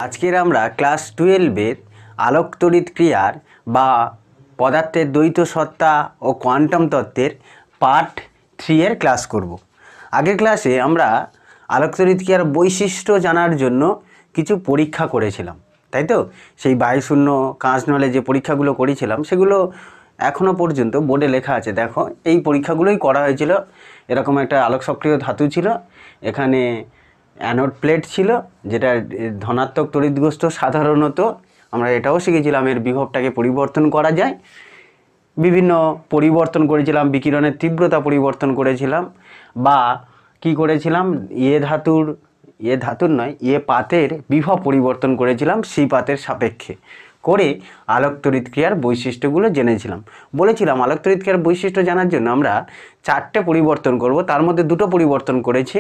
আজকের আমরা ক্লাস 12-এর আলোক তড়িৎ ক্রিয়ার বা পদার্থের দ্বৈত সত্তা ও কোয়ান্টাম তত্ত্বের পার্ট 3 এর ক্লাস করব। আগের ক্লাসে আমরা আলোক তড়িৎ ক্রিয়ার বৈশিষ্ট্য জানার জন্য কিছু পরীক্ষা করেছিলাম, তাই তো? সেই বায়ুশূন্য কাঁচ নলে যে পরীক্ষাগুলো করেছিলাম সেগুলো এখনও পর্যন্ত বোর্ডে লেখা আছে। দেখো, এই পরীক্ষাগুলোই করা হয়েছিল। এরকম একটা আলোক সক্রিয় ধাতু ছিল, এখানে অ্যানোড প্লেট ছিল যেটা ধনাত্মক তড়িৎগ্রস্ত। সাধারণত আমরা এটাও শিখেছিলাম এর বিভবটাকে পরিবর্তন করা যায়, বিভিন্ন পরিবর্তন করেছিলাম, বিকিরণের তীব্রতা পরিবর্তন করেছিলাম, বা কি করেছিলাম, এ পাতের বিভব পরিবর্তন করেছিলাম সি পাতের সাপেক্ষে করে আলোক তড়িৎ ক্রিয়ার বৈশিষ্ট্যগুলো জেনেছিলাম। বলেছিলাম আলোক তড়িৎ ক্রিয়ার বৈশিষ্ট্য জানার জন্য আমরা 4টে পরিবর্তন করব, তার মধ্যে 2টো পরিবর্তন করেছি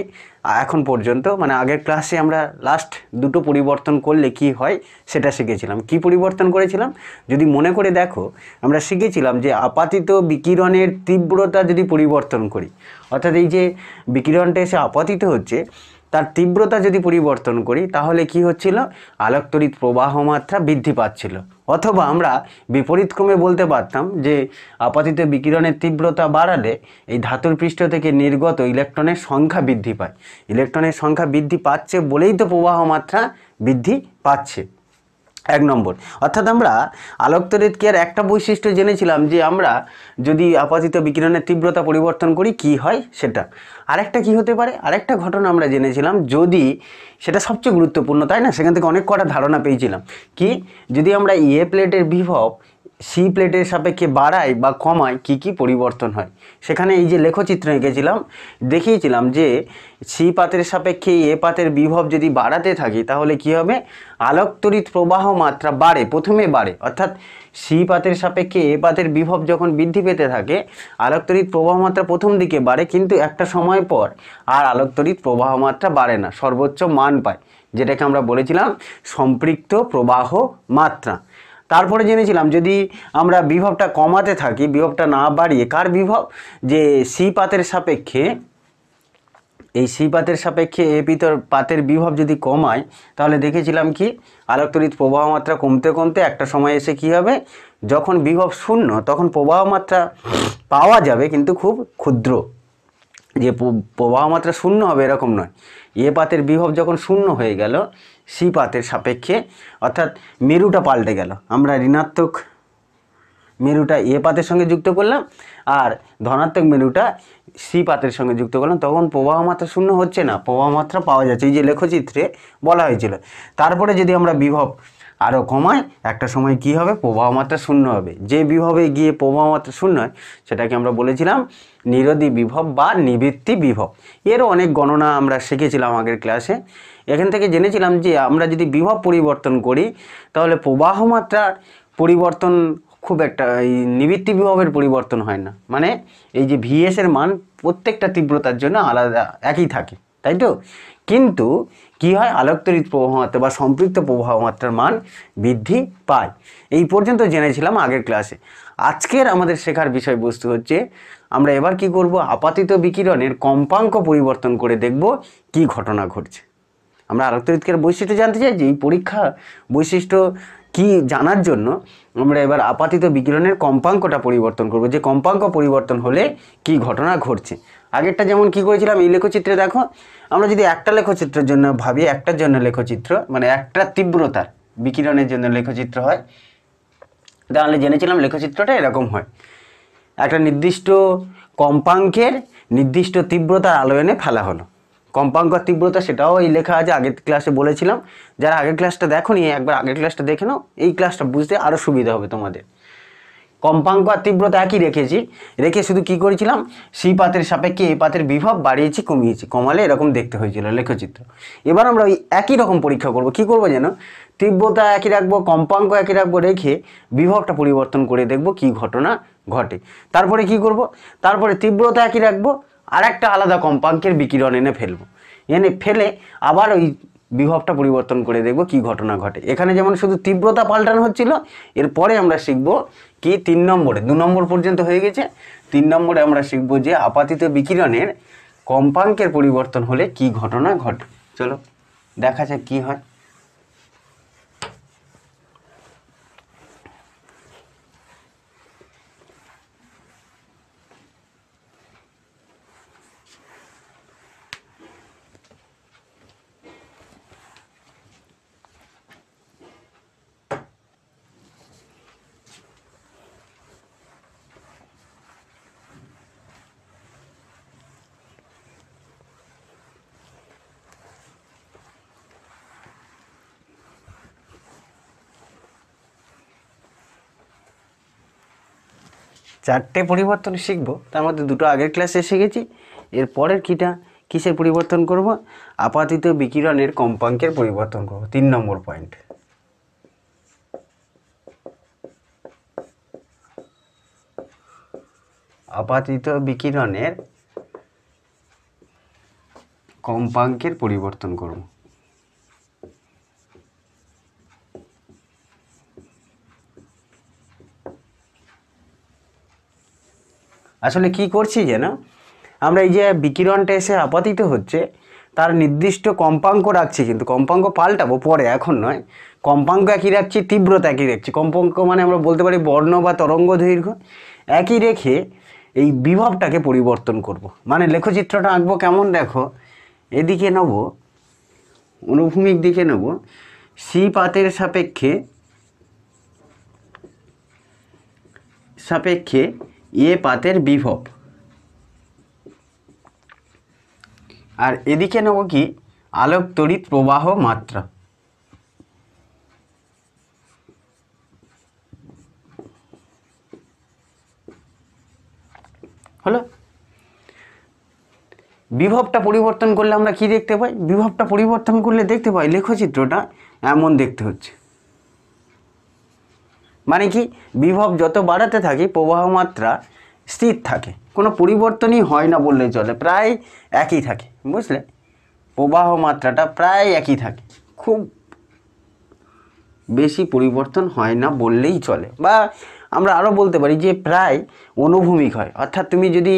এখন পর্যন্ত। মানে আগের ক্লাসে আমরা লাস্ট 2টো পরিবর্তন করলে কি হয় সেটা শিখেছিলাম। কি পরিবর্তন করেছিলাম যদি মনে করে দেখো, আমরা শিখেছিলাম যে আপাতিত বিকিরণের তীব্রতা যদি পরিবর্তন করি, অর্থাৎ এই যে বিকিরণটা এসে আপাতিত হচ্ছে তার তীব্রতা যদি পরিবর্তন করি তাহলে কি হচ্ছিল, আলোক তড়িৎ প্রবাহ মাত্রা বৃদ্ধি পাচ্ছিল। অথবা আমরা বিপরীত ক্রমে বলতে পারতাম যে আপাতিত বিকিরণের তীব্রতা বাড়ালে এই ধাতুর পৃষ্ঠ থেকে নির্গত ইলেকট্রনের সংখ্যা বৃদ্ধি পায়। ইলেকট্রনের সংখ্যা বৃদ্ধি পাচ্ছে বলেই তো প্রবাহ মাত্রা বৃদ্ধি পাচ্ছে। 1 নম্বর। অর্থাৎ আমরা আলোক তড়িৎ ক্রিয়ার একটা বৈশিষ্ট্য জেনেছিলাম যে আমরা যদি আপাতিত বিকিরণের তীব্রতা পরিবর্তন করি কি হয় সেটা। আরেকটা কি হতে পারে, আরেকটা ঘটনা আমরা জেনেছিলাম, যদি সেটা সবচেয়ে গুরুত্বপূর্ণ, তাই না? সেখান থেকে অনেক কটা ধারণা পেয়েছিলাম। কি, যদি আমরা এ প্লেটের বিভব সি প্লেটের সাপেক্ষে বাড়াই বা কমাই কি কি পরিবর্তন হয়। সেখানে এই যে লেখচিত্র এঁকেছিলাম, দেখিয়েছিলাম যে সি পাতের সাপেক্ষে এ পাতের বিভব যদি বাড়াতে থাকি তাহলে কি হবে, আলোক তড়িৎ প্রবাহ মাত্রা বাড়ে, প্রথমে বাড়ে। অর্থাৎ সি পাতের সাপেক্ষে এ পাতের বিভব যখন বৃদ্ধি পেতে থাকে আলোক তড়িৎ প্রবাহ মাত্রা প্রথম দিকে বাড়ে, কিন্তু একটা সময় পর আর আলোক তড়িৎ প্রবাহ মাত্রা বাড়ে না, সর্বোচ্চ মান পায়, যেটাকে আমরা বলেছিলাম সম্পৃক্ত প্রবাহ মাত্রা। তারপরে জেনেছিলাম যদি আমরা বিভবটা কমাতে থাকি, বিভবটা না বাড়িয়ে, কার বিভব, যে সি পাতের সাপেক্ষে, এই সি পাতের সাপেক্ষে এ পাতের বিভব যদি কমায় তাহলে দেখেছিলাম কি, আলোক তড়িৎ প্রবাহ মাত্রা কমতে কমতে একটা সময় এসে কি হবে, যখন বিভব শূন্য তখন প্রবাহ মাত্রা পাওয়া যাবে কিন্তু খুব ক্ষুদ্র। যে প্রবাহ মাত্রা শূন্য হবে এরকম নয়, এ পাতের বিভব যখন শূন্য হয়ে গেল সি পাতের সাপেক্ষে, অর্থাৎ মেরুটা পাল্টে গেল, আমরা ঋণাত্মক মেরুটা এ পাতের সঙ্গে যুক্ত করলাম আর ধনাত্মক মেরুটা সি পাতের সঙ্গে যুক্ত করলাম, তখন প্রবাহ মাত্রা শূন্য হচ্ছে না, প্রবাহ মাত্রা পাওয়া যাচ্ছে, এই যে লেখচিত্রে বলা হয়েছিল। তারপরে যদি আমরা বিভব আরও কমাই একটা সময় কি হবে, প্রবাহ মাত্রা শূন্য হবে। যে বিভবে গিয়ে প্রবাহ মাত্রা শূন্য হয় সেটাকে আমরা বলেছিলাম নিরোধী বিভব বা নিবৃত্তি বিভব। এরও অনেক গণনা আমরা শিখেছিলাম আগের ক্লাসে। এখান থেকে জেনেছিলাম যে আমরা যদি বিভব পরিবর্তন করি তাহলে প্রবাহ মাত্রার পরিবর্তন খুব একটা, এই নিবৃত্তি বিভবের পরিবর্তন হয় না। মানে এই যে ভিএস এর মান প্রত্যেকটা তীব্রতার জন্য আলাদা, একই থাকে, তাই তো? কিন্তু কি হয়, আলোক তড়িৎ প্রবাহ মাত্রা বা সম্পৃক্ত প্রবাহ মাত্রার মান বৃদ্ধি পায়। এই পর্যন্ত জেনেছিলাম আগের ক্লাসে। আজকের আমাদের শেখার বিষয়বস্তু হচ্ছে আমরা এবার কি করব, আপাতিত বিকিরণের কম্পাঙ্ক পরিবর্তন করে দেখব কি ঘটনা ঘটছে। আমরা আলোক তড়িৎ ক্রিয়ার বৈশিষ্ট্য জানতে চাই, যে এই পরীক্ষা বৈশিষ্ট্য কি জানার জন্য আমরা এবার আপাতিত বিকিরণের কম্পাঙ্কটা পরিবর্তন করব, যে কম্পাঙ্ক পরিবর্তন হলে কি ঘটনা ঘটছে। আগেরটা যেমন কি করেছিলাম, এই লেখচিত্রে দেখো, আমরা যদি একটা লেখচিত্রের জন্য ভাবি, একটার জন্য লেখচিত্র মানে একটা তীব্রতার বিকিরণের জন্য লেখচিত্র হয়, তাহলে জেনেছিলাম লেখচিত্রটা এরকম হয়, একটা নির্দিষ্ট কম্পাঙ্কের নির্দিষ্ট তীব্রতার আলো এনে ফেলা হলো। কম্পাঙ্ক তীব্রতা সেটাও এই লেখা আছে, আগের ক্লাসে বলেছিলাম। যারা আগের ক্লাসটা দেখোনি একবার আগের ক্লাসটা দেখে নাও, এই ক্লাসটা বুঝতে আরও সুবিধা হবে তোমাদের। কম্পাঙ্ক আর তীব্রতা একই রেখেছি, রেখে শুধু কি করেছিলাম, সি পাতের সাপেক্ষে এ পাতের বিভব বাড়িয়েছি কমিয়েছি, কমালে এরকম দেখতে হয়েছিল লেখচিত্র। এবার আমরা ওই একই রকম পরীক্ষা করব। কি করব যেন, তীব্রতা একই রাখবো, কম্পাঙ্ক একই রাখবো, রেখে বিভবটা পরিবর্তন করে দেখব কি ঘটনা ঘটে। তারপরে কি করব, তারপরে তীব্রতা একই রাখবো, আর একটা আলাদা কম্পাঙ্কের বিকিরণ এনে ফেলবো, এনে ফেলে আবার ওই বিভবটা পরিবর্তন করে দেখব কি ঘটনা ঘটে। এখানে যেমন শুধু তীব্রতা পাল্টানো হচ্ছিল, এরপরে আমরা শিখব কি 3 নম্বরে, 2 নম্বর পর্যন্ত হয়ে গেছে, 3 নম্বরে আমরা শিখব যে আপাতিত বিকিরণের কম্পাঙ্কের পরিবর্তন হলে কি ঘটনা ঘটে। চলো দেখা যাক কি হয়। চারটে পরিবর্তন শিখবো, তার মধ্যে দুটো আগের ক্লাসে শিখেছি। এর পরের কিসের পরিবর্তন করব? আপাতিত বিকিরণের কম্পাঙ্কের পরিবর্তন করব। 3 নম্বর পয়েন্ট। আপাতিত বিকিরণের কম্পাঙ্কের পরিবর্তন করব। আসলে কি করছি যেন, আমরা এই যে বিকিরণটা এসে আপাতিত হচ্ছে তার নির্দিষ্ট কম্পাঙ্ক রাখছি, কিন্তু কম্পাঙ্ক পাল্টাবো পরে, এখন নয়। কম্পাঙ্ক একই রাখছি, তীব্রতা একই রাখছি। কম্পাঙ্ক মানে আমরা বলতে পারি বর্ণ বা তরঙ্গ দৈর্ঘ্য একই রেখে এই বিভবটাকে পরিবর্তন করব। মানে লেখচিত্রটা আঁকবো কেমন, দেখো এদিকে নেব, অনুভূমিক দিকে নেব, সি পাতের সাপেক্ষে এ পাতের বিভব, আর এদিকে নেব কি আলোক তড়িৎ প্রবাহ মাত্রা। হলো? বিভবটা পরিবর্তন করলে আমরা কি দেখতে পাই? বিভবটা পরিবর্তন করলে দেখতে পাই লেখচিত্রটা এমন দেখতে হচ্ছে। মানে কি, বিভব যত বাড়াতে থাকি প্রবাহ মাত্রা স্থির থাকে, কোনো পরিবর্তনই হয় না বললেই চলে, প্রায় একই থাকে। বুঝলে? প্রবাহ মাত্রাটা প্রায় একই থাকে, খুব বেশি পরিবর্তন হয় না বললেই চলে, বা আমরা আরও বলতে পারি যে প্রায় অনুভূমিক হয়। অর্থাৎ তুমি যদি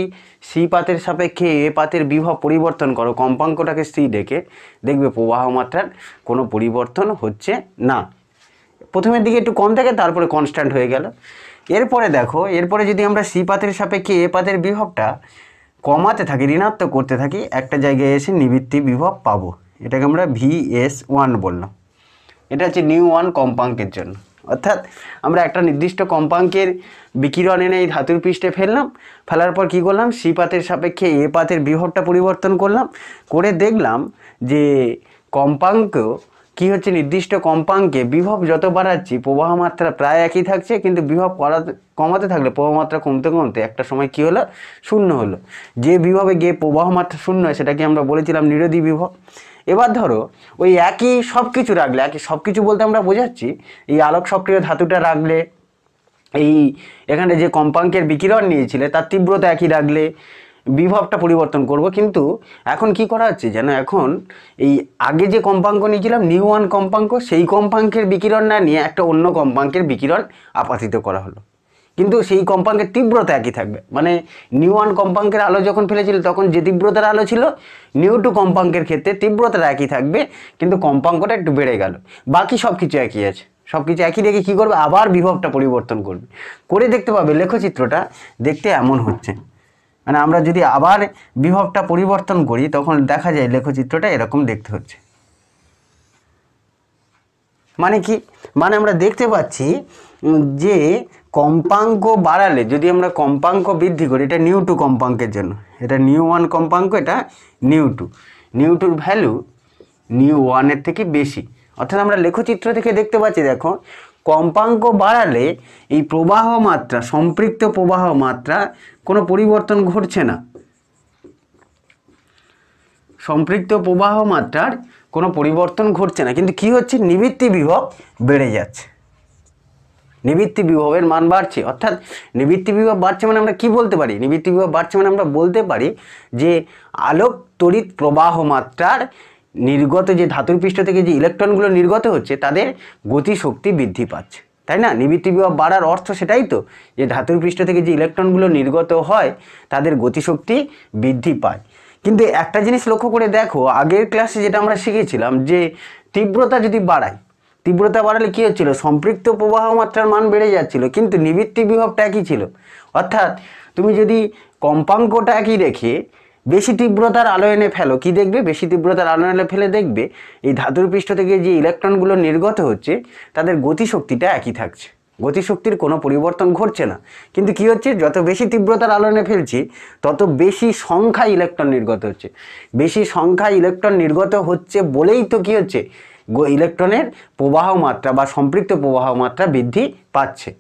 সি পাতের সাপেক্ষে এ পাতের বিভব পরিবর্তন করো, কম্পাঙ্কটাকে স্থির রেখে, দেখবে প্রবাহ মাত্রার কোনো পরিবর্তন হচ্ছে না। প্রথমের দিকে একটু কম থাকে, তারপরে কনস্ট্যান্ট হয়ে গেল। এরপরে দেখো, এরপরে যদি আমরা সি পাতের সাপেক্ষে এ পাতের বিভবটা কমাতে থাকি, ঋণাত্মক করতে থাকি, একটা জায়গায় এসে নিবৃত্তি বিভব পাবো। এটাকে আমরা VS1 বললাম। এটা হচ্ছে নিউ1 কম্পাঙ্কের জন্য। অর্থাৎ আমরা একটা নির্দিষ্ট কম্পাঙ্কের বিকিরণ এনে এই ধাতুর পৃষ্ঠে ফেলার পর কী করলাম, সি পাতের সাপেক্ষে এ পাতের বিভবটা পরিবর্তন করলাম, করে দেখলাম যে কম্পাঙ্ক কি হচ্ছে, নির্দিষ্ট কম্পাঙ্কে বিভব যত বাড়াচ্ছি প্রবাহ মাত্রা প্রায় একই থাকছে, কিন্তু বিভব কমাতে থাকলে প্রবাহ মাত্রা কমতে কমতে একটা সময় কি হলো, শূন্য হলো। যে বিভবে গিয়ে প্রবাহ মাত্রা শূন্য হয় সেটাকে আমরা বলেছিলাম নিরোধী বিভব। এবার ধরো ওই একই সব কিছু রাখলে, একই সব কিছু বলতে আমরা বোঝাচ্ছি এই আলোক সক্রিয় ধাতুটা রাখলে, এই এখানে যে কম্পাঙ্কের বিকিরণ নিয়েছিলে তার তীব্রতা একই রাখলে, বিভবটা পরিবর্তন করব। কিন্তু এখন কি করা হচ্ছে যেন, এখন এই আগে যে কম্পাঙ্ক নিয়েছিলাম নিউ1 কম্পাঙ্ক, সেই কম্পাঙ্কের বিকিরণ না নিয়ে একটা অন্য কম্পাঙ্কের বিকিরণ আপাতিত করা হলো, কিন্তু সেই কম্পাঙ্কের তীব্রতা একই থাকবে। মানে নিউ1 কম্পাঙ্কের আলো যখন ফেলেছিল তখন যে তীব্রতার আলো ছিল, নিউ2 কম্পাঙ্কের ক্ষেত্রে তীব্রতাটা একই থাকবে, কিন্তু কম্পাঙ্কটা একটু বেড়ে গেল। বাকি সব কিছু একই আছে, সব কিছু একই রেখে কী করবে, আবার বিভবটা পরিবর্তন করবে, করে দেখতে পাবে লেখচিত্রটা দেখতে এমন হচ্ছে। মানে আমরা যদি আবার বিভবটা পরিবর্তন করি তখন দেখা যায় লেখচিত্রটা এরকম দেখতে হচ্ছে। মানে কি, মানে আমরা দেখতে পাচ্ছি যে কম্পাঙ্ক বাড়ালে, যদি আমরা কম্পাঙ্ক বৃদ্ধি করি, এটা নিউ2 কম্পাঙ্কের জন্য, এটা নিউ1 কম্পাঙ্ক, এটা নিউ2র ভ্যালু নিউ1-এর থেকে বেশি। অর্থাৎ আমরা লেখচিত্র থেকে দেখতে পাচ্ছি, দেখো কম্পাঙ্ক বাড়ালে এই প্রবাহ মাত্রা, সম্পৃক্ত প্রবাহ মাত্রা কোনো পরিবর্তন ঘটছে না, সম্পৃক্ত প্রবাহ মাত্রার কোনো পরিবর্তন ঘটছে না, কিন্তু কি হচ্ছে, নিবৃত্তি বিভব বেড়ে যাচ্ছে, নিবৃত্তি বিভবের মান বাড়ছে। অর্থাৎ নিবৃত্তি বিভব বাড়ছে মানে আমরা কি বলতে পারি, নিবৃত্তি বিভব বাড়ছে মানে আমরা বলতে পারি যে আলোক তড়িৎ প্রবাহ মাত্রার নির্গত, যে ধাতুর পৃষ্ঠ থেকে যে ইলেকট্রনগুলো নির্গত হচ্ছে তাদের গতিশক্তি বৃদ্ধি পাচ্ছে, তাই না? নিবৃত্তি বিভব বাড়ার অর্থ সেটাই তো, যে ধাতুর পৃষ্ঠ থেকে যে ইলেকট্রনগুলো নির্গত হয় তাদের গতিশক্তি বৃদ্ধি পায়। কিন্তু একটা জিনিস লক্ষ্য করে দেখো, আগের ক্লাসে যেটা আমরা শিখেছিলাম যে তীব্রতা যদি বাড়াই, তীব্রতা বাড়ালে কী হচ্ছিল, সম্পৃক্ত প্রবাহ মাত্রার মান বেড়ে যাচ্ছিল, কিন্তু নিবৃত্তি বিভবটা একই ছিল। অর্থাৎ তুমি যদি কম্পাঙ্কটা একই রেখে বেশি তীব্রতার আলো এনে ফেলো, কি দেখবে, বেশি তীব্রতার আলো এনে ফেলে দেখবে এই ধাতুর পৃষ্ঠ থেকে যে ইলেকট্রনগুলো নির্গত হচ্ছে তাদের গতিশক্তিটা একই থাকছে, গতিশক্তির কোনো পরিবর্তন ঘটছে না। কিন্তু কি হচ্ছে, যত বেশি তীব্রতার আলো এনে ফেলছি তত বেশি সংখ্যায় ইলেকট্রন নির্গত হচ্ছে, বেশি সংখ্যায় ইলেকট্রন নির্গত হচ্ছে বলেই তো কি হচ্ছে, ইলেকট্রনের প্রবাহ মাত্রা বা সম্পৃক্ত প্রবাহ মাত্রা বৃদ্ধি পাচ্ছে।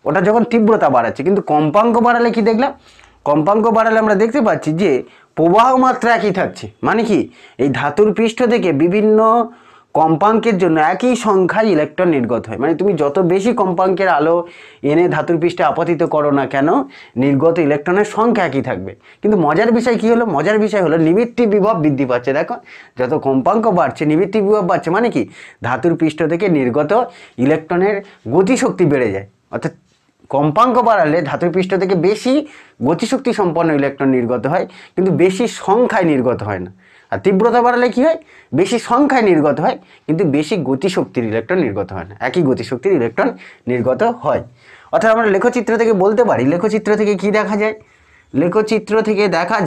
ওটা যখন তীব্রতা বাড়াচ্ছে। কিন্তু কম্পাঙ্ক বাড়ালে কি দেখলাম, কম্পাঙ্ক বাড়ালে আমরা দেখতে পাচ্ছি যে প্রবাহ মাত্রা একই থাকছে। মানে কি, এই ধাতুর পৃষ্ঠ থেকে বিভিন্ন কম্পাঙ্কের জন্য একই সংখ্যায় ইলেকট্রন নির্গত হয়। মানে তুমি যত বেশি কম্পাঙ্কের আলো এনে ধাতুর পৃষ্ঠে আপতিত করো না কেন, নির্গত ইলেকট্রনের সংখ্যা একই থাকবে। কিন্তু মজার বিষয় কি হলো, মজার বিষয় হলো নিবৃত্তি বিভব বৃদ্ধি পাচ্ছে। দেখো যত কম্পাঙ্ক বাড়ছে নিবৃত্তি বিভব বাড়ছে, মানে কি ধাতুর পৃষ্ঠ থেকে নির্গত ইলেকট্রনের গতিশক্তি বেড়ে যায়। অর্থাৎ কম্পাঙ্ক বাড়ালে ধাতুর পৃষ্ঠ থেকে বেশি গতিশক্তি সম্পন্ন ইলেকট্রন নির্গত হয়, কিন্তু বেশি সংখ্যায় নির্গত হয় না। আর তীব্রতা বাড়ালে কি হয়, বেশি সংখ্যায় নির্গত হয় কিন্তু বেশি গতিশক্তির ইলেকট্রন নির্গত হয় না, একই গতিশক্তির ইলেকট্রন নির্গত হয়। অর্থাৎ আমরা লেখচিত্র থেকে বলতে পারি, লেখচিত্র থেকে কি দেখা যায়, লেখচিত্র থেকে দেখা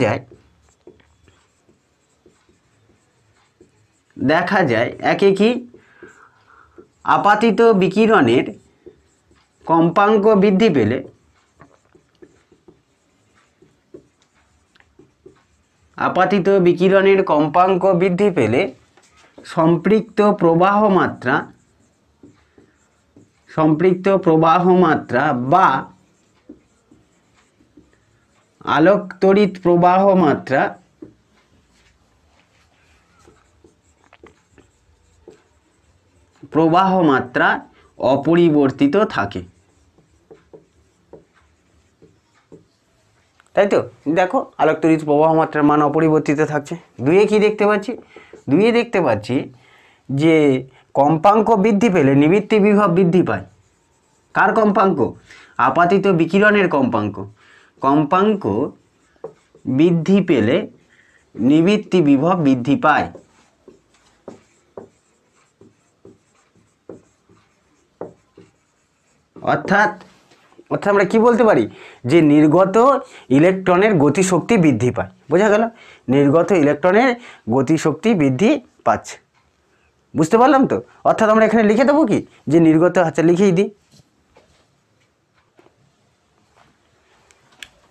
যায় একে কি, আপাতিত বিকিরণের কম্পাঙ্ক বৃদ্ধি পেলে আপাতিত বিকিরণের কম্পাঙ্ক বৃদ্ধি পেলে সম্পৃক্ত প্রবাহ মাত্রা বা আলোক তড়িৎ প্রবাহ মাত্রা অপরিবর্তিত থাকে। তাই তো, দেখো আলোক তড়িৎ প্রবাহ মাত্রার মান অপরিবর্তিত থাকছে। দুইয়ে কি দেখতে পাচ্ছি, দুইয়ে দেখতে পাচ্ছি যে কম্পাঙ্ক বৃদ্ধি পেলে নিবৃত্তি বিভব বৃদ্ধি পায়। কার কম্পাঙ্ক, আপাতিত বিকিরণের কম্পাঙ্ক। কম্পাঙ্ক বৃদ্ধি পেলে নিবৃত্তি বিভব বৃদ্ধি পায়। অর্থাৎ আমরা কি বলতে পারি, যে নির্গত ইলেকট্রনের গতিশক্তি বৃদ্ধি পায়। বোঝা গেল, নির্গত ইলেকট্রনের গতিশক্তি বৃদ্ধি পাচ্ছে। বুঝতে পারলাম তো। অর্থাৎ আমরা এখানে লিখে দেবো কি, যে নির্গত, আচ্ছা লিখেই দিই,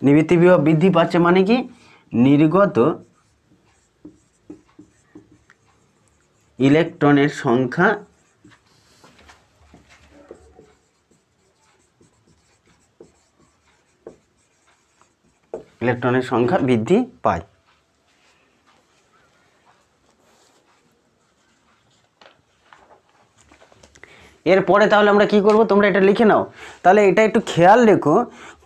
নিবৃত্তি বিভব বৃদ্ধি পাচ্ছে মানে কি, নির্গত ইলেকট্রনের সংখ্যা বৃদ্ধি পায়। এরপরে তাহলে আমরা কি করব, তোমরা এটা লিখে নাও। তাহলে এটা একটু খেয়াল রেখো,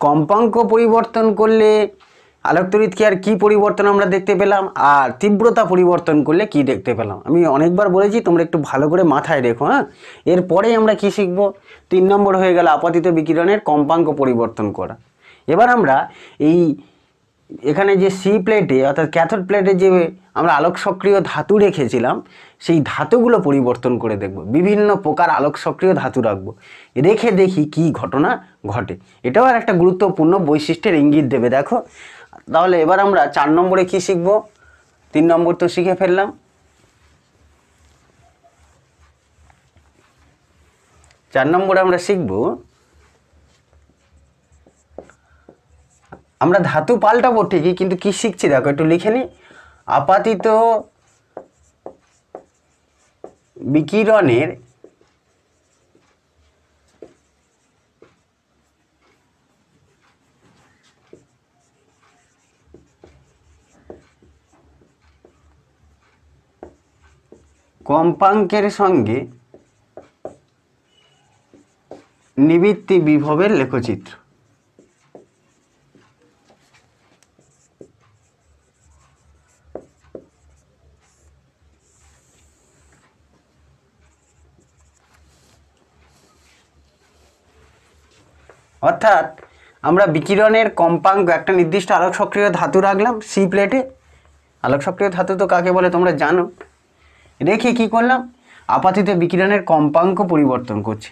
কম্পাঙ্ক পরিবর্তন করলে আলোক তড়িৎ ক্রিয়ার কি পরিবর্তন আমরা দেখতে পেলাম, আর তীব্রতা পরিবর্তন করলে কি দেখতে পেলাম। আমি অনেকবার বলেছি, তোমরা একটু ভালো করে মাথায় রেখো। হ্যাঁ, এরপরে আমরা কি শিখবো, 3 নম্বর হয়ে গেল আপতিত বিকিরণের কম্পাঙ্ক পরিবর্তন করা। এবার আমরা এখানে যে সি প্লেটে অর্থাৎ ক্যাথোড প্লেটে যে আমরা আলোক সক্রিয় ধাতু রেখেছিলাম, সেই ধাতুগুলো পরিবর্তন করে দেখব। বিভিন্ন প্রকার আলোক সক্রিয় ধাতু রাখবো, রেখে দেখি কি ঘটনা ঘটে। এটাও আর একটা গুরুত্বপূর্ণ বৈশিষ্ট্যের ইঙ্গিত দেবে। দেখো তাহলে এবার আমরা 4 নম্বরে কি শিখব, 3 নম্বর তো শিখে ফেললাম। 4 নম্বরে আমরা শিখব, আমরা ধাতু পাল্টাবো ঠিকই, কিন্তু কি শিখছি দেখো, একটু লিখে নি। আপাতিত বিকিরণের কম্পাঙ্কের সঙ্গে নিবৃত্তি বিভবের লেখচিত্র। অর্থাৎ আমরা বিকিরণের কম্পাঙ্ক একটা নির্দিষ্ট আলোক সক্রিয় ধাতু রাখলাম সি প্লেটে। আলোক সক্রিয় ধাতু তো কাকে বলে তোমরা জানো। রেখে কি করলাম, আপাতিত বিকিরণের কম্পাঙ্ক পরিবর্তন করছি।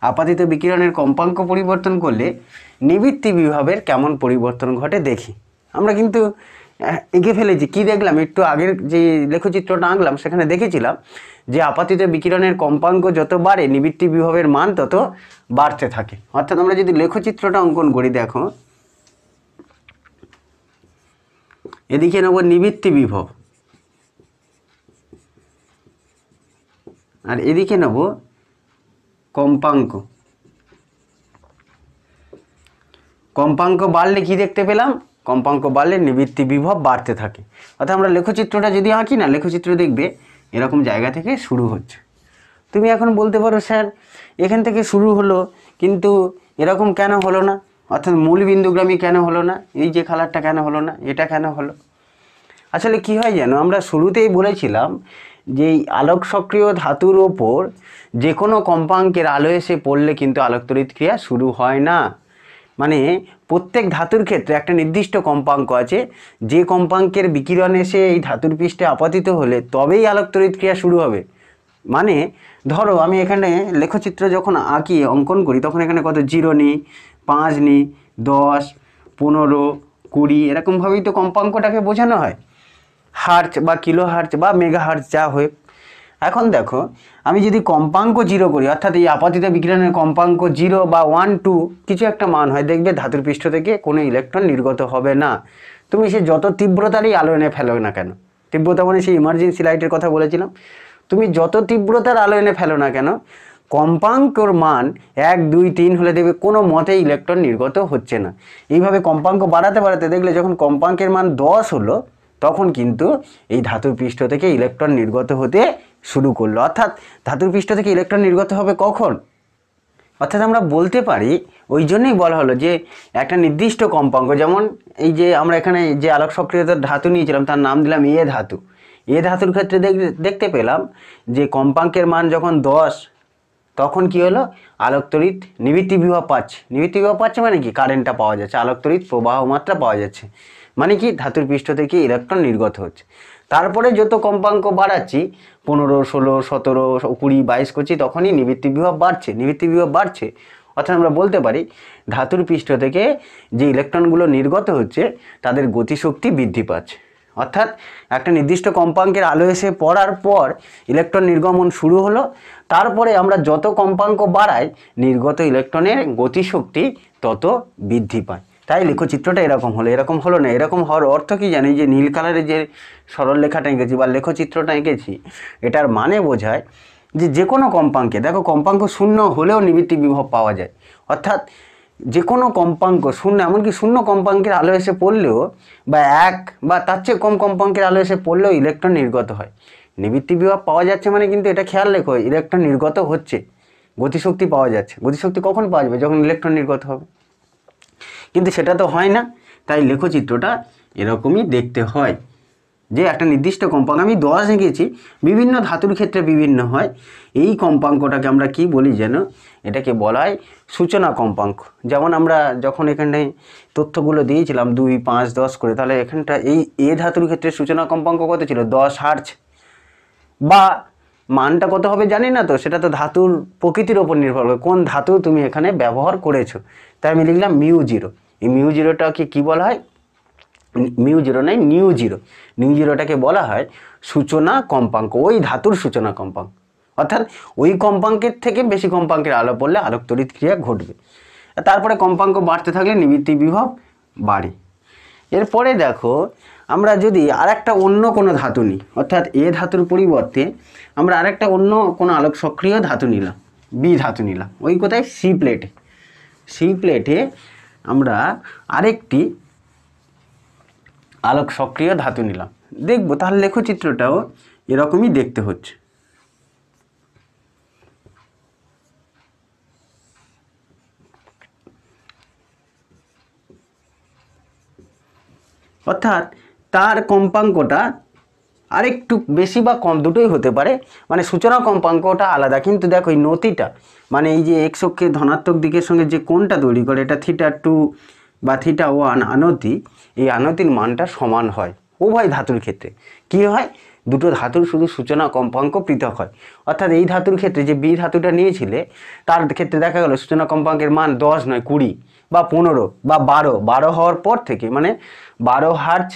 আপাতিত বিকিরণের কম্পাঙ্ক পরিবর্তন করলে নিবৃত্তি বিভবের কেমন পরিবর্তন ঘটে দেখি। আমরা কিন্তু এঁকে ফেলেছি। কি দেখলাম, একটু আগের যে লেখচিত্রটা আঁকলাম সেখানে দেখেছিলাম যে আপাতিত বিকিরণের কম্পাঙ্ক যত বাড়ে নিবৃত্তি বিভবের মান তত বাড়তে থাকে। অর্থাৎ আমরা যদি লেখচিত্রটা অঙ্কন করি, দেখো এদিকে নেব নিবৃত্তি বিভব, আর এদিকে নেব কম্পাঙ্ক। কম্পাঙ্ক বাড়লে কি দেখতে পেলাম, কম্পাঙ্ক বাড়লে নিবৃত্তি বিভব বাড়তে থাকে। অর্থাৎ আমরা লেখচিত্রটা যদি আঁকি না, লেখচিত্র দেখবে এরকম জায়গা থেকে শুরু হচ্ছে। তুমি এখন বলতে পারো স্যার এখান থেকে শুরু হলো কিন্তু এরকম কেন হলো না, অর্থাৎ মূল বিন্দুগ্রামী কেন হলো না, এই যে কালারটা কেন হলো না, এটা কেন হলো। আসলে কি হয় জানো, আমরা শুরুতেই বলেছিলাম যে এই আলোক সক্রিয় ধাতুর ওপর যে কোনো কম্পাঙ্কের আলো এসে পড়লে কিন্তু আলোক তড়িৎ ক্রিয়া শুরু হয় না। মানে প্রত্যেক ধাতুর ক্ষেত্রে একটা নির্দিষ্ট কম্পাঙ্ক আছে, যে কম্পাঙ্কের বিকিরণ এসে এই ধাতুর পৃষ্ঠে আপতিত হলে তবেই আলোক তড়িৎ ক্রিয়া শুরু হবে। মানে ধরো আমি এখানে লেখচিত্র যখন আঁকি অঙ্কন করি তখন এখানে কত 0 নিই, 5 নিই, 10, 15, 20 এরকমভাবেই তো কম্পাঙ্কটাকে বোঝানো হয়, হার্জ বা কিলো হার্জ বা মেগা হার্জ যা হয়। এখন দেখো আমি যদি কম্পাঙ্ক 0 করি, অর্থাৎ এই আপতিত বিকিরণের কম্পাঙ্ক 0 বা 1, 2 কিছু একটা মান হয়, দেখবে ধাতুর পৃষ্ঠ থেকে কোনো ইলেকট্রন নির্গত হবে না। তুমি সে যত তীব্রতারই আলো এনে ফেলো না কেন, তীব্রতা মানে সেই ইমার্জেন্সি লাইটের কথা বলেছিলাম, তুমি যত তীব্রতার আলো এনে ফেলো না কেন কম্পাঙ্কর মান 1, 2, 3 হলে দেখবে কোনো মতেই ইলেকট্রন নির্গত হচ্ছে না। এইভাবে কম্পাঙ্ক বাড়াতে বাড়াতে দেখলে যখন কম্পাঙ্কের মান 10 হলো তখন কিন্তু এই ধাতুর পৃষ্ঠ থেকে ইলেকট্রন নির্গত হতে শুরু করলো। অর্থাৎ ধাতুর পৃষ্ঠ থেকে ইলেকট্রন নির্গত হবে কখন, অর্থাৎ আমরা বলতে পারি, ওই জন্যই বলা হলো যে একটা নির্দিষ্ট কম্পাঙ্ক, যেমন এই যে আমরা এখানে যে আলোক সক্রিয়তার ধাতু নিয়েছিলাম তার নাম দিলাম এ ধাতু। এ ধাতুর ক্ষেত্রে দেখতে পেলাম যে কম্পাঙ্কের মান যখন 10 তখন কি হলো, আলোক তড়িৎ নিবৃত্তি বিভব পাচ্ছে। নিবৃত্তি বিভব পাচ্ছে মানে কি, কারেন্টটা পাওয়া যাচ্ছে, আলোক তড়িৎ প্রবাহ মাত্রা পাওয়া যাচ্ছে, মানে কি ধাতুর পৃষ্ঠ থেকে ইলেকট্রন নির্গত হচ্ছে। তারপরে যত কম্পাঙ্ক বাড়াচ্ছি 15, 16, 17, 20, 22 করছি তখনই নিবৃত্তি বিভব বাড়ছে, নিবৃত্তি বিভব বাড়ছে। অর্থাৎ আমরা বলতে পারি ধাতুর পৃষ্ঠ থেকে যে ইলেকট্রনগুলো নির্গত হচ্ছে তাদের গতিশক্তি বৃদ্ধি পাচ্ছে। অর্থাৎ একটা নির্দিষ্ট কম্পাঙ্কের আলো এসে পড়ার পর ইলেকট্রন নির্গমন শুরু হলো, তারপরে আমরা যত কম্পাঙ্ক বাড়াই নির্গত ইলেকট্রনের গতিশক্তি তত বৃদ্ধি পায়। তাই লেখচিত্রটা এরকম হলো, এরকম হলো না। এরকম হওয়ার অর্থ কি জানি, যে নীল কালারের যে সরল লেখাটা এঁকেছি বা লেখচিত্রটা এঁকেছি এটার মানে বোঝায় যে কোনো কম্পাঙ্কে, দেখো কম্পাঙ্ক শূন্য হলেও নিবৃত্তি বিভব পাওয়া যায়। অর্থাৎ যে কোনো কম্পাঙ্ক শূন্য, এমনকি শূন্য কম্পাঙ্কের আলো এসে পড়লেও বা 1 বা তার চেয়ে কম কম্পাঙ্কের আলো এসে পড়লেও ইলেকট্রন নির্গত হয়। নিবৃত্তি বিভব পাওয়া যাচ্ছে মানে কিন্তু এটা খেয়াল রেখো, ইলেকট্রন নির্গত হচ্ছে, গতিশক্তি পাওয়া যাচ্ছে। গতিশক্তি কখন পাওয়া যাবে, যখন ইলেকট্রন নির্গত হবে, কিন্তু সেটা তো হয় না। তাই লেখচিত্রটা এরকমই দেখতে হয় যে একটা নির্দিষ্ট কম্পাঙ্ক, আমি 10 এঁকেছি, বিভিন্ন ধাতুর ক্ষেত্রে বিভিন্ন হয়। এই কম্পাঙ্কটাকে আমরা কি বলি যেন, এটাকে বলা হয় সূচনা কম্পাঙ্ক। যেমন আমরা যখন এখানে তথ্যগুলো দিয়েছিলাম 2, 5, 10 করে, তাহলে এখানটা এই এ ধাতুর ক্ষেত্রে সূচনা কম্পাঙ্ক কত ছিল, 10 হার্জ। বা মানটা কত হবে জানি না, তো সেটা তো ধাতুর প্রকৃতির ওপর নির্ভর করে, কোন ধাতু তুমি এখানে ব্যবহার করেছো। তাই আমি লিখলাম μ0। এই μ0টাকে কি বলা হয়, μ0 নয় নিউ0। নিউ0টাকে বলা হয় সূচনা কম্পাঙ্ক, ওই ধাতুর সূচনা কম্পাঙ্ক। অর্থাৎ ওই কম্পাঙ্কের থেকে বেশি কম্পাঙ্কের আলো পড়লে আলোক তড়িৎ ক্রিয়া ঘটবে। তারপরে কম্পাঙ্ক বাড়তে থাকলে নিবৃত্তি বিভব বাড়ে। এরপরে দেখো আমরা যদি আরেকটা অন্য কোনো ধাতু নিই, অর্থাৎ এ ধাতুর পরিবর্তে আমরা আরেকটা অন্য কোনো আলোক সক্রিয় ধাতু নিলাম, বি ধাতু নিলাম, ওই কোথায় সি প্লেটে। সি প্লেটে আমরা আরেকটি আলোক সক্রিয় ধাতু নিলাম, দেখবো তাহলে লেখচিত্রটাও এরকমই দেখতে হচ্ছে। অর্থাৎ তার কম্পাঙ্কটা আরেকটু বেশি বা কম দুটোই হতে পারে, মানে সূচনা কম্পাঙ্কটা আলাদা। কিন্তু দেখো এই নতিটা, মানে এই যে এক্স অক্ষের ধনাত্মক দিকের সঙ্গে যে কোণটা তৈরি করে, এটা θ2 বা θ1 আনতি, এই আনতির মানটা সমান হয় উভয় ধাতুর ক্ষেত্রে। কি হয়, দুটো ধাতুর শুধু সূচনা কম্পাঙ্ক পৃথক হয়। অর্থাৎ এই ধাতুর ক্ষেত্রে যে বি ধাতুটা নিয়েছিলে তার ক্ষেত্রে দেখা গেল সূচনা কম্পাঙ্কের মান 10 নয় 20 বা 15 বা 12 হওয়ার পর থেকে, মানে 12 হার্জ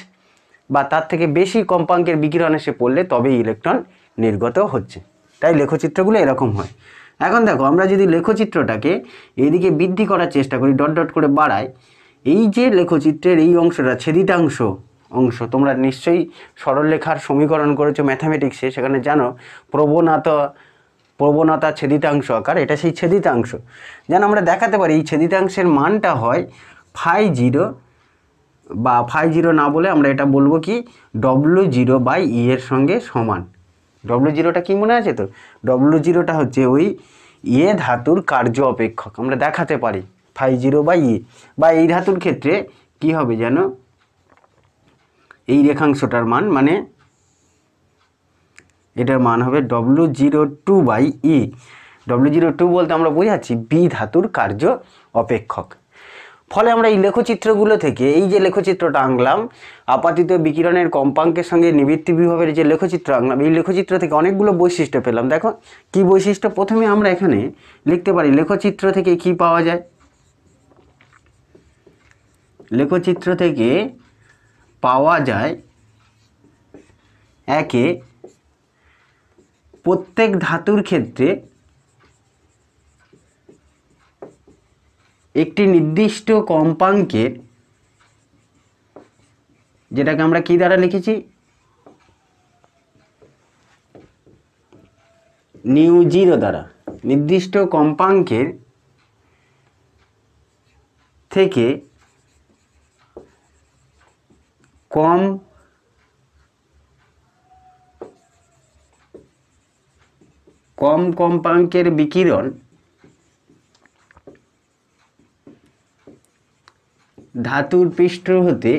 বা তার থেকে বেশি কম্পাঙ্কের বিকিরণ এসে পড়লে তবেই ইলেকট্রন নির্গত হচ্ছে। তাই লেখচিত্রগুলো এরকম হয়। এখন দেখো আমরা যদি লেখচিত্রটাকে এইদিকে বৃদ্ধি করার চেষ্টা করি, ডট ডট করে বাড়াই, এই যে লেখচিত্রের এই অংশটা ছেদিতাংশ অংশ, তোমরা নিশ্চয়ই সরলরেখার সমীকরণ করেছো ম্যাথামেটিক্সে, সেখানে জানো প্রবণতা ছেদিতাংশ আকার, এটা সেই ছেদিতাংশ। যেন আমরা দেখাতে পারি এই ছেদিতাংশের মানটা হয় φ0 বা φ0 না বলে আমরা এটা বলবো কি W0/E এর সঙ্গে সমান। W0টা কি মনে আছে তো? W0টা হচ্ছে ওই এ ধাতুর কার্য অপেক্ষক, আমরা দেখাতে পারি φ0/E। বা এই ধাতুর ক্ষেত্রে কি হবে যেন, এই রেখাংশটার মান মানে এটার মান হবে W02/E। W02 বলতে আমরা বোঝাচ্ছি বি ধাতুর কার্য অপেক্ষক। ফলে আমরা এই লেখচিত্রগুলো থেকে, এই যে লেখচিত্রটা আঁকলাম আপাতিত বিকিরণের কম্পাঙ্কের সঙ্গে নিবৃত্তি বিভবের যে লেখচিত্র আঁকলাম, এই লেখচিত্র থেকে অনেকগুলো বৈশিষ্ট্য পেলাম। দেখো কি বৈশিষ্ট্য, প্রথমে আমরা এখানে লিখতে পারি লেখচিত্র থেকে কি পাওয়া যায়। লেখচিত্র থেকে পাওয়া যায় একে, প্রত্যেক ধাতুর ক্ষেত্রে একটি নির্দিষ্ট কম্পাঙ্কের, যেটাকে আমরা কি দ্বারা লিখেছি, নিউ0 দ্বারা, নির্দিষ্ট কম্পাঙ্কের থেকে কম কম্পাঙ্কের বিকিরণ ধাতুর পৃষ্ঠ হতে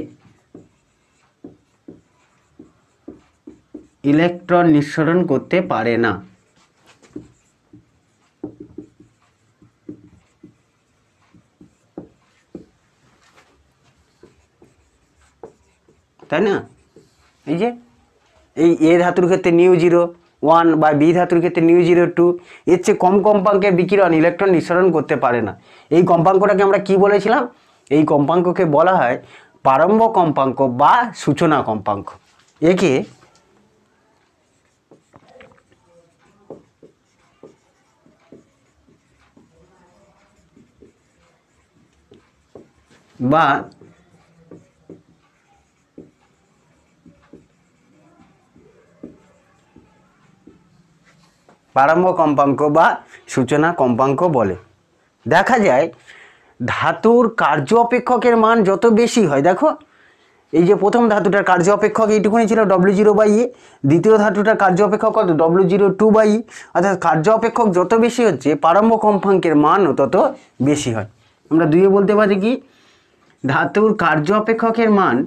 ইলেকট্রন নিঃসরণ করতে পারে না। তাই না? এই যে এই এ ধাতুর ক্ষেত্রে নিউ0/1 বা বি ধাতুর ক্ষেত্রে নিউ0/2, এর চেয়ে কম কম্পাঙ্কের বিকিরণ ইলেকট্রন নিঃসরণ করতে পারে না। এই কম্পাঙ্কটাকে আমরা কি বলেছিলাম? এই কম্পাঙ্ককে বলা হয় প্রারম্ভ কম্পাঙ্ক বা সূচনা কম্পাঙ্ক। একে বা প্রারম্ভ কম্পাঙ্ক বা সূচনা কম্পাঙ্ক বলে। দেখা যায় ধাতুর কার্য অপেক্ষকের মান যত বেশি হয়, দেখো এই যে প্রথম ধাতুটার কার্য অপেক্ষক এইটুকুনি ছিল W0/E, দ্বিতীয় ধাতুটার কার্য অপেক্ষক কত, W02/E। অর্থাৎ কার্য অপেক্ষক যত বেশি হচ্ছে প্রারম্ভ কম্পাঙ্কের মানও তত বেশি হয়। আমরা দুইয়ে বলতে পারি কি, ধাতুর কার্য অপেক্ষকের মান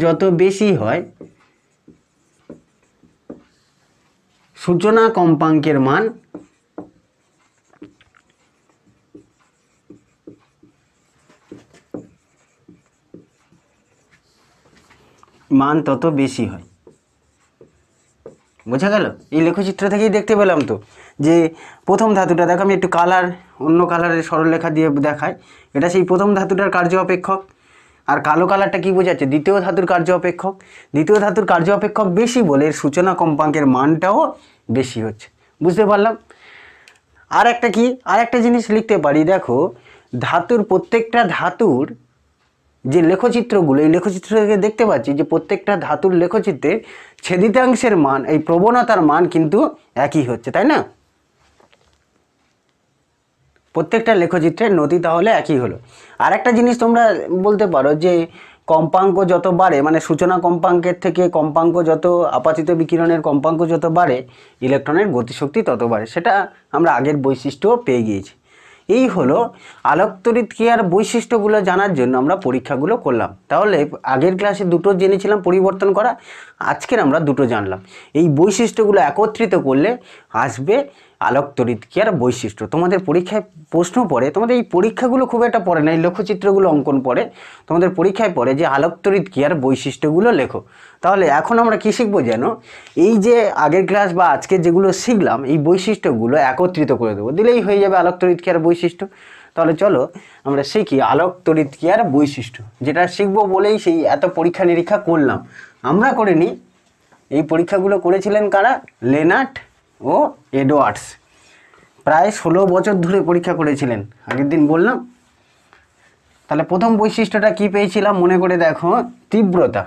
যত বেশি হয় সূচনা কম্পাঙ্কের মান তত বেশি হয়। বোঝা গেল? এই লেখচিত্র থেকেই দেখতে পেলাম তো যে প্রথম ধাতুটা, দেখো আমি একটু অন্য কালারের সরলরেখা দিয়ে দেখাই। এটা সেই প্রথম ধাতুটার কার্য অপেক্ষক, আর কালো কালারটা কি বোঝাচ্ছে, দ্বিতীয় ধাতুর কার্য অপেক্ষক। দ্বিতীয় ধাতুর কার্য অপেক্ষক বেশি বলে এর সূচনা কম্পাঙ্কের মানটাও বেশি হচ্ছে। বুঝতে পারলাম? আর একটা জিনিস লিখতে পারি, দেখো ধাতুর প্রত্যেকটা ধাতুর যে লেখচিত্রগুলো, এই লেখচিত্র থেকে দেখতে পাচ্ছি যে প্রত্যেকটা ধাতুর লেখচিত্রে ছেদিতাংশের মান, এই প্রবণতার মান কিন্তু একই হচ্ছে, তাই না? প্রত্যেকটা লেখচিত্রের নতি তাহলে একই হলো। আর একটা জিনিস তোমরা বলতে পারো যে কম্পাঙ্ক যত বাড়ে, মানে সূচনা কম্পাঙ্কের থেকে কম্পাঙ্ক যত, আপাতিত বিকিরণের কম্পাঙ্ক যত বাড়ে ইলেকট্রনের গতিশক্তি তত বাড়ে। সেটা আমরা আগের বৈশিষ্ট্য পেয়ে গিয়েছি। এই হলো আলোকতড়িৎ ক্রিয়ার বৈশিষ্ট্যগুলো জানার জন্য আমরা পরীক্ষাগুলো করলাম। তাহলে আগের ক্লাসে দুটো জেনেছিলাম পরিবর্তন করা, আজকের আমরা দুটো জানলাম। এই বৈশিষ্ট্যগুলো একত্রিত করলে আসবে আলোকতড়িৎ ক্রিয়ার বৈশিষ্ট্য। তোমাদের পরীক্ষায় প্রশ্ন পড়ে, তোমাদের এই পরীক্ষাগুলো খুব একটা পড়ে না, এই লেখচিত্রগুলো অঙ্কন পড়ে, তোমাদের পরীক্ষায় পড়ে যে আলোকতড়িৎ ক্রিয়ার বৈশিষ্ট্যগুলো লেখো। তাহলে এখন আমরা কী শিখবো যেন, এই যে আগের ক্লাস বা আজকে যেগুলো শিখলাম এই বৈশিষ্ট্যগুলো একত্রিত করে দেবো, দিলেই হয়ে যাবে আলোকতড়িৎ ক্রিয়ার বৈশিষ্ট্য। তাহলে চলো আমরা শিখি আলোকতড়িৎ ক্রিয়ার বৈশিষ্ট্য, যেটা শিখবো বলেই সেই এত পরীক্ষা নিরীক্ষা করলাম। আমরা করিনি, এই পরীক্ষাগুলো করেছিলেন কারা, লেনার্ট ও এডওয়ার্ডস। প্রায় 16 বছর ধরে পরীক্ষা করেছিলেন, আগের দিন বললাম। তাহলে প্রথম বৈশিষ্ট্যটা কি পেয়েছিলাম মনে করে দেখো, তীব্রতা।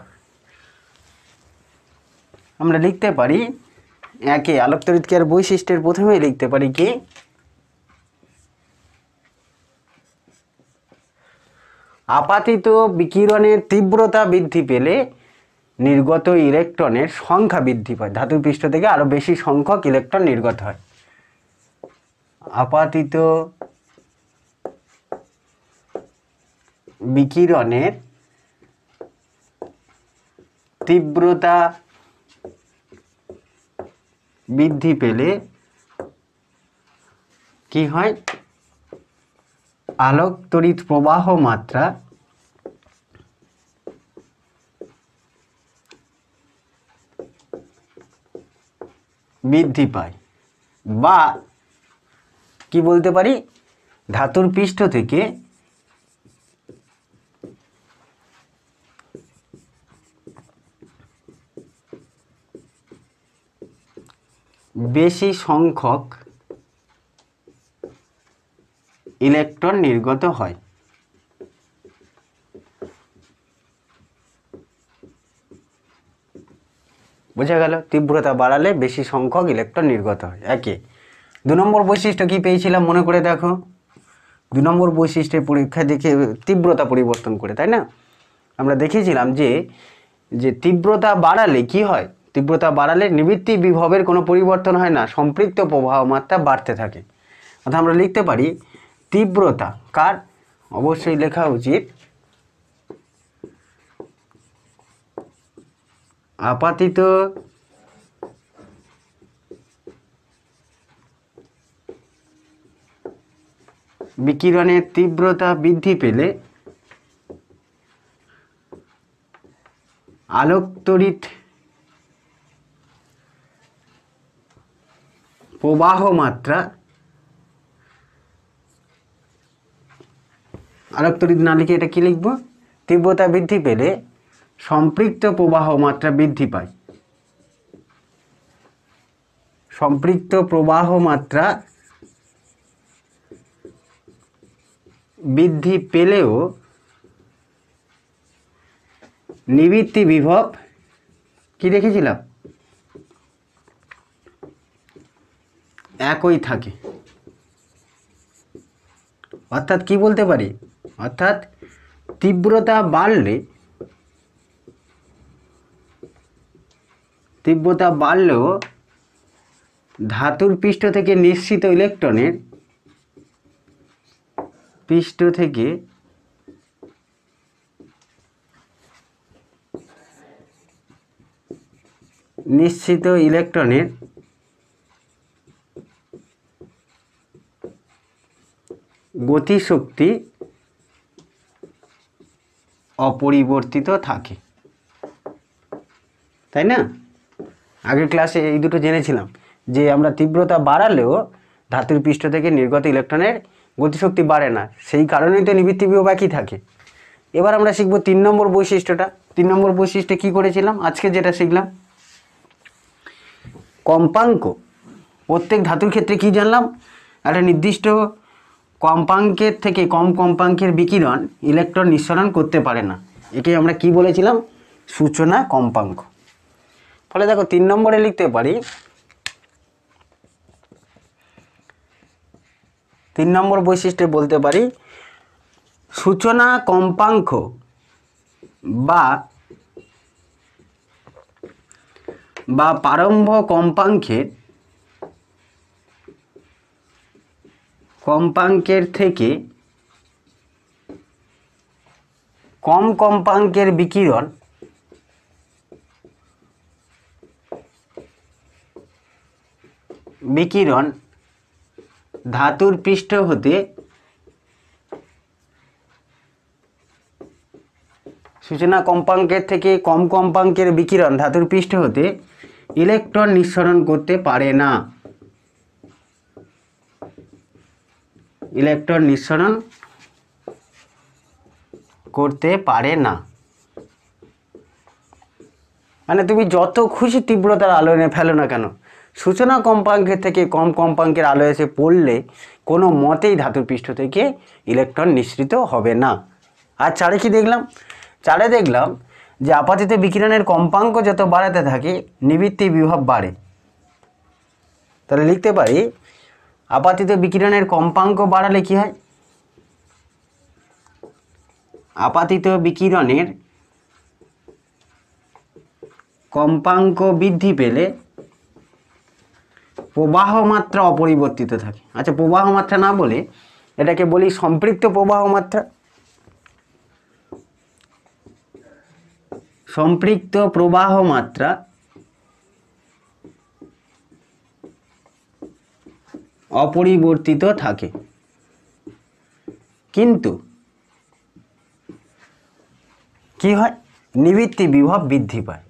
আমরা লিখতে পারি একে আলোক তড়িৎক্রিয়ার বৈশিষ্ট্যের প্রথমেই লিখতে পারি কি আপাতিত বিকিরণের তীব্রতা বৃদ্ধি পেলে নির্গত ইলেকট্রনের সংখ্যা বৃদ্ধি পায়, ধাতুর পৃষ্ঠ থেকে আরো বেশি সংখ্যক ইলেকট্রন নির্গত হয়। আপাতিত বিকিরণের তীব্রতা বৃদ্ধি পেলে কি হয়, আলোক তড়িৎ প্রবাহ মাত্রা বৃদ্ধি পায়, বা কি বলতে পারি ধাতুর পৃষ্ঠ থেকে বেশি সংখ্যক ইলেকট্রন নির্গত হয়। বোঝা গেল, তীব্রতা বাড়ালে বেশি সংখ্যক ইলেকট্রন নির্গত হয়। একে 2 নম্বর বৈশিষ্ট্য কি পেয়েছিলাম মনে করে দেখো, 2 নম্বর বৈশিষ্ট্যের পরীক্ষা দেখে তীব্রতা পরিবর্তন করে, তাই না? আমরা দেখেছিলাম যে তীব্রতা বাড়ালে কি হয়, তীব্রতা বাড়ালে নিবৃত্তি বিভবের কোনো পরিবর্তন হয় না, সম্পৃক্ত প্রবাহ মাত্রা বাড়তে থাকে। অর্থাৎ আমরা লিখতে পারি তীব্রতা কার, অবশ্যই লেখা উচিত আপাতিত বিকিরণের তীব্রতা বৃদ্ধি পেলে আলোক তড়িৎ প্রবাহ মাত্রা, আলোক তড়িৎ না লিখে এটা কি লিখব, তীব্রতা বৃদ্ধি পেলে সম্পৃক্ত প্রবাহ মাত্রা বৃদ্ধি পায়। সম্পৃক্ত প্রবাহ মাত্রা বৃদ্ধি পেলেও নিবৃত্তি বিভব কি দেখেছিলাম একই থাকে। অর্থাৎ কি বলতে পারি, অর্থাৎ তীব্রতা বাড়লেও ধাতুর পৃষ্ঠ থেকে নিঃসৃত ইলেকট্রনের গতিশক্তি অপরিবর্তিত থাকে, তাই না? আগের ক্লাসে এই দুটো জেনেছিলাম যে আমরা তীব্রতা বাড়ালেও ধাতুর পৃষ্ঠ থেকে নির্গত ইলেকট্রনের গতিশক্তি বাড়ে না, সেই কারণেই তো নিবৃত্তি বিভব একই থাকে। এবার আমরা শিখব 3 নম্বর বৈশিষ্ট্যটা। 3 নম্বর বৈশিষ্ট্যে কি করেছিলাম, আজকে যেটা শিখলাম কম্পাঙ্ক। প্রত্যেক ধাতুর ক্ষেত্রে কি জানলাম, একটা নির্দিষ্ট কম্পাঙ্কের থেকে কম কম্পাঙ্কের বিকিরণ ইলেকট্রন নিঃসরণ করতে পারে না, একে আমরা কি বলেছিলাম, সূচনা কম্পাঙ্ক। ফলে দেখো 3 নম্বরে লিখতে পারি, 3 নম্বর বৈশিষ্ট্যে বলতে পারি সূচনা কম্পাঙ্ক বা প্রারম্ভ কম্পাঙ্কের থেকে কম কম্পাঙ্কের বিকিরণ ধাতুর পৃষ্ঠ হতে সূচনা কম্পাঙ্কের থেকে কম কম্পাঙ্কের বিকিরণ ধাতুর পৃষ্ঠ হতে ইলেকট্রন নিঃসরণ করতে পারে না, ইলেকট্রন নিঃসরণ করতে পারে না। মানে তুমি যত খুশি তীব্রতার আলো এনে ফেলো না কেন, সূচনা কম্পাঙ্কের থেকে কম কম্পাঙ্কের আলো এসে পড়লে কোনো মতেই ধাতুর পৃষ্ঠ থেকে ইলেকট্রন নিঃসৃত হবে না। আর 4 কি দেখলাম, 4 দেখলাম যে আপাতিত বিকিরণের কম্পাঙ্ক যত বাড়াতে থাকে নিবৃত্তি বিভব বাড়ে। তাহলে লিখতে পারি আপাতিত বিকিরণের কম্পাঙ্ক বাড়ালে কি হয়, আপাতিত বিকিরণের কম্পাঙ্ক বৃদ্ধি পেলে প্রবাহ মাত্রা অপরিবর্তিত থাকে। আচ্ছা, প্রবাহ মাত্রা না বলে এটাকে বলি সম্পৃক্ত প্রবাহ মাত্রা। সম্পৃক্ত প্রবাহ মাত্রা অপরিবর্তিত থাকে, কিন্তু কি হয়, নিবৃত্তি বিভব বৃদ্ধি পায়।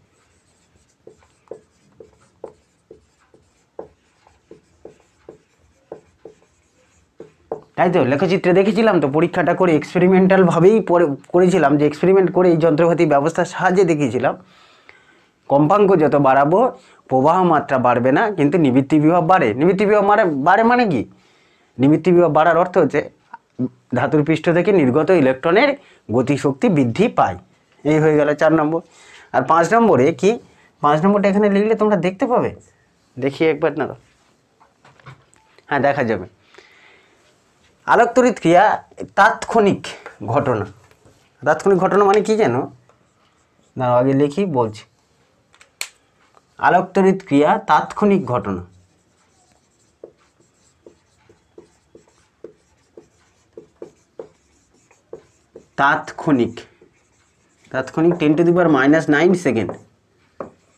তাই তো লেখচিত্রে দেখেছিলাম তো, পরীক্ষাটা করে এক্সপেরিমেন্টাল ভাবেই করেছিলাম, যে এক্সপেরিমেন্ট করে এই যন্ত্রপাতি ব্যবস্থার সাহায্যে দেখিয়েছিলাম কম্পাঙ্ক যত বাড়াবো প্রবাহ মাত্রা বাড়বে না, কিন্তু নিবৃত্তি বিভব বাড়ে। নিবৃত্তি বিভব বাড়ে মানে কি, নিবৃত্তি বিভব বাড়ার অর্থ হচ্ছে ধাতুর পৃষ্ঠ থেকে নির্গত ইলেকট্রনের গতিশক্তি বৃদ্ধি পায়। এই হয়ে গেল 4 নম্বর। আর 5 নম্বরে কি, 5 নম্বরটা এখানে লিখলে তোমরা দেখতে পাবে, দেখি একবার না, হ্যাঁ দেখা যাবে। আলোক তড়িৎ ক্রিয়া তাৎক্ষণিক ঘটনা। তাৎক্ষণিক ঘটনা মানে কি জানো, না আগে লিখি বলছি। আলোক তড়িৎ ক্রিয়া তাৎক্ষণিক ঘটনা। তাৎক্ষণিক 10⁻⁹ সেকেন্ড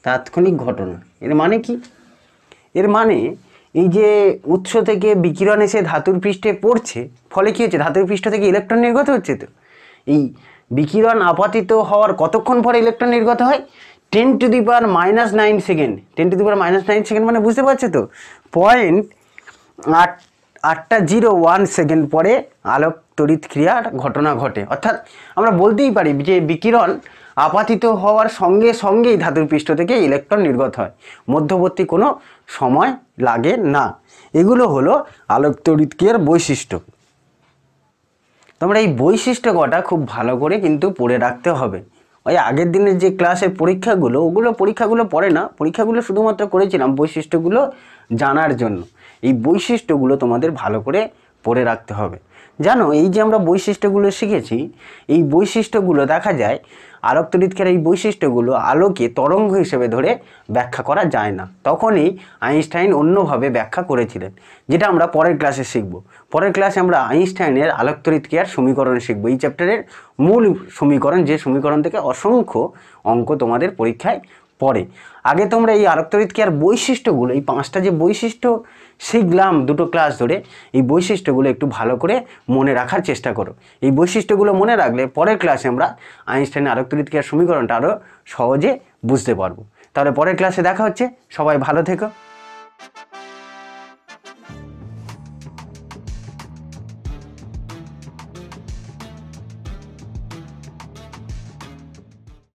তাৎক্ষণিক ঘটনা। এর মানে কি, এর মানে এই যে উৎস থেকে বিকিরণ এসে ধাতুর পৃষ্ঠে পড়ছে, ফলে কি হচ্ছে, ধাতুর পৃষ্ঠ থেকে ইলেকট্রন নির্গত হচ্ছে। তো এই বিকিরণ আপাতিত হওয়ার কতক্ষণ পরে ইলেকট্রন নির্গত হয়, 10⁻⁹ সেকেন্ড। 10⁻⁹ সেকেন্ড মানে বুঝতে পারছো তো, 0.801 সেকেন্ড পরে আলোক তড়িৎ ক্রিয়ার ঘটনা ঘটে। অর্থাৎ আমরা বলতেই পারি যে বিকিরণ আপাতিত হওয়ার সঙ্গে সঙ্গেই ধাতুর পৃষ্ঠ থেকে ইলেকট্রন নির্গত হয়, মধ্যবর্তী কোনো সময় লাগে না। এগুলো হলো আলোক তড়িৎ ক্রিয়ার বৈশিষ্ট্য। তোমরা এই বৈশিষ্ট্য কটা খুব ভালো করে কিন্তু পড়ে রাখতে হবে। ওই আগের দিনের যে ক্লাসের পরীক্ষাগুলো, পরীক্ষাগুলো পড়ে না, পরীক্ষাগুলো শুধুমাত্র করেছিলাম বৈশিষ্ট্যগুলো জানার জন্য। এই বৈশিষ্ট্যগুলো তোমাদের ভালো করে পড়ে রাখতে হবে। জানো, এই যে আমরা বৈশিষ্ট্যগুলো শিখেছি, এই বৈশিষ্ট্যগুলো দেখা যায় আলোক তড়িৎ ক্রিয়ার এই বৈশিষ্ট্যগুলো আলোকে তরঙ্গ হিসেবে ধরে ব্যাখ্যা করা যায় না। তখনই আইনস্টাইন অন্যভাবে ব্যাখ্যা করেছিলেন, যেটা আমরা পরের ক্লাসে শিখব। পরের ক্লাসে আমরা আইনস্টাইনের আলোক তড়িৎ ক্রিয়ার সমীকরণ শিখব, এই চ্যাপ্টারের মূল সমীকরণ, যে সমীকরণ থেকে অসংখ্য অঙ্ক তোমাদের পরীক্ষায় পড়ে। আগে তোমরা এই আলোক তড়িৎ ক্রিয়ার বৈশিষ্ট্যগুলো, এই 5টা যে বৈশিষ্ট্য শিখলাম 2টো ক্লাস ধরে, এই বৈশিষ্ট্যগুলো একটু ভালো করে মনে রাখার চেষ্টা করো। এই বৈশিষ্ট্যগুলো মনে রাখলে পরের ক্লাসে আমরা আইনস্টাইনের আলোক তড়িৎ ক্রিয়ার সমীকরণটা আরও সহজে বুঝতে পারবো। তাহলে পরের ক্লাসে দেখা হচ্ছে, সবাই ভালো থেকো।